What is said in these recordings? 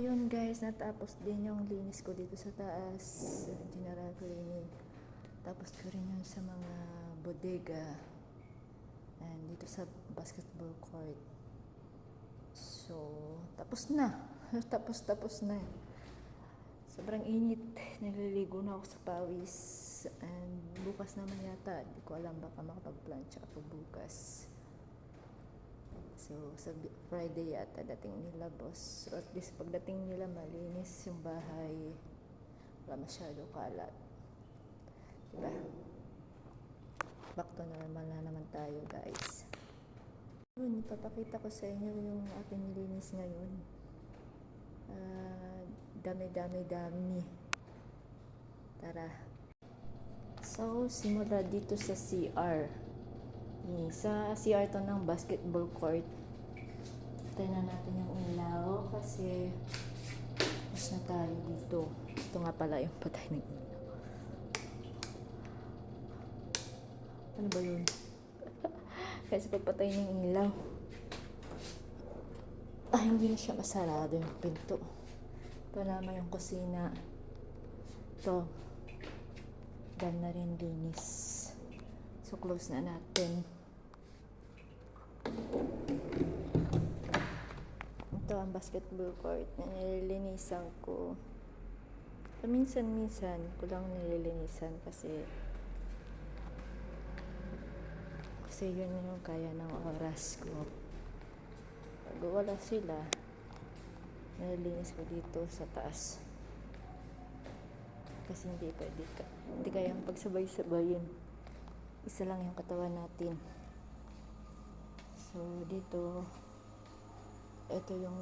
ayun guys, natapos din yung linis ko dito sa taas. General cleaning. Tapos ko rin yun sa mga bodega. And dito sa basketball court. So, tapos na. tapos na. Sobrang init. Nililigo na ako sa pawis. And bukas naman yata. Hindi ko alam, baka makapag-plancha ako bukas. So, sa Friday yata dating nila, boss. So, at least pagdating nila, malinis yung bahay. Wala masyado kalat. Diba? Back to normal na naman tayo, guys. Yun, ipapakita ko sa inyo yung aking nilinis ngayon. Dami. Tara. So, simula dito sa CR. Sa CR to ng basketball court. Tayo na natin yung ilaw kasi tapos na tayo dito. Ito nga pala yung patay ng ilaw. Ano ba yun? Kasi pagpatay ng ilaw, hindi na siya masarado yung pinto. Ito naman yung kusina. Ito. Done na rin linis. So, close na natin. Ito ang basketball court na nililinisan ko. Minsan ko lang nililinisan kasi yun yung kaya ng oras ko. Pag wala sila, nililinis ko dito sa taas. Kasi hindi kayang pagsabay-sabayin. Isa lang yung katawan natin. So, dito, ito yung,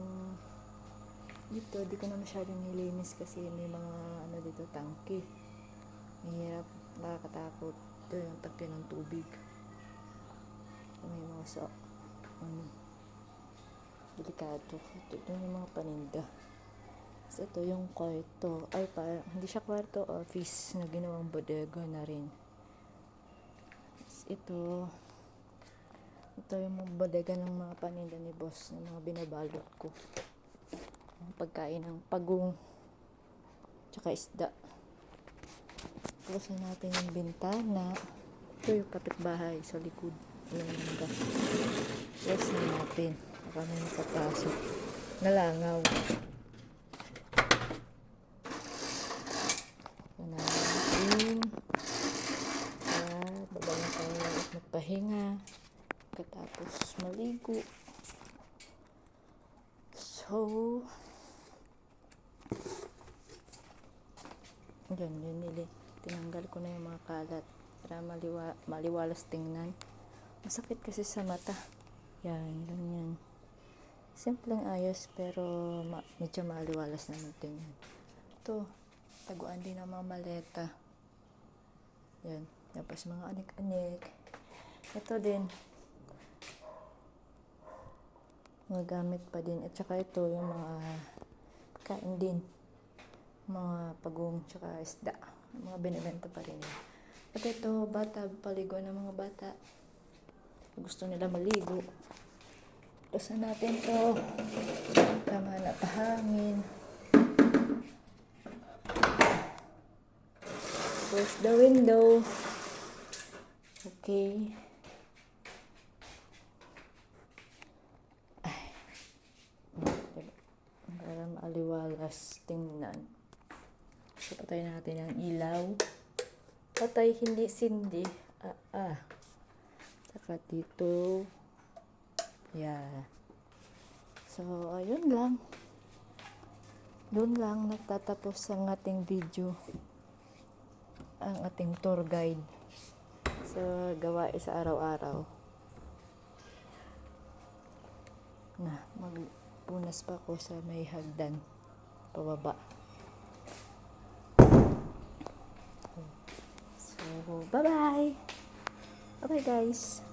dito, di ko na masyadong nilinis kasi may mga, dito, tangke. Mahirap, nakakatakot. Ito yung tangke ng tubig. May mga delikado. Ito yung mga paninda. So, ito yung kwarto. Hindi siya kwarto, office na ginawang bodega na rin. Ito yung bodega ng mga paninda ni boss, ng mga binabalot ko. Pagkain ng pagong tsaka isda. Close natin yung bintana. Ito yung kapitbahay sa likod. Close na natin. Baka may nakapasok. Nalangaw. Baba na tayo magpahinga. Katapos maligo. So, tinanggal ko na yung mga kalat para maliwalas tingnan. Masakit kasi sa mata. Ganyan. Simpleng ayos pero medyo maliwalas naman tingnan. Ito, taguan din ang mga maleta. Yan. Tapos mga anik-anik. Ito din. Mga gamit pa din. At saka ito yung mga kain din. Mga pagong tsaka isda. Mga binibenta pa rin. At ito, paligo ng mga bata. Gusto nila maligo. Tapos natin to. Tama na pahangin. Close the window. Okay. Para maaliwalas tingnan. So, patay natin ang ilaw. Patay, hindi sindi. Saka dito. Yeah. So, ayun lang. Doon lang nagtatapos ang ating video. Ang ating tour guide. So, gawain sa araw-araw. Magpunas pa ako sa may hagdan. Pababa. So, bye-bye! Bye-bye guys!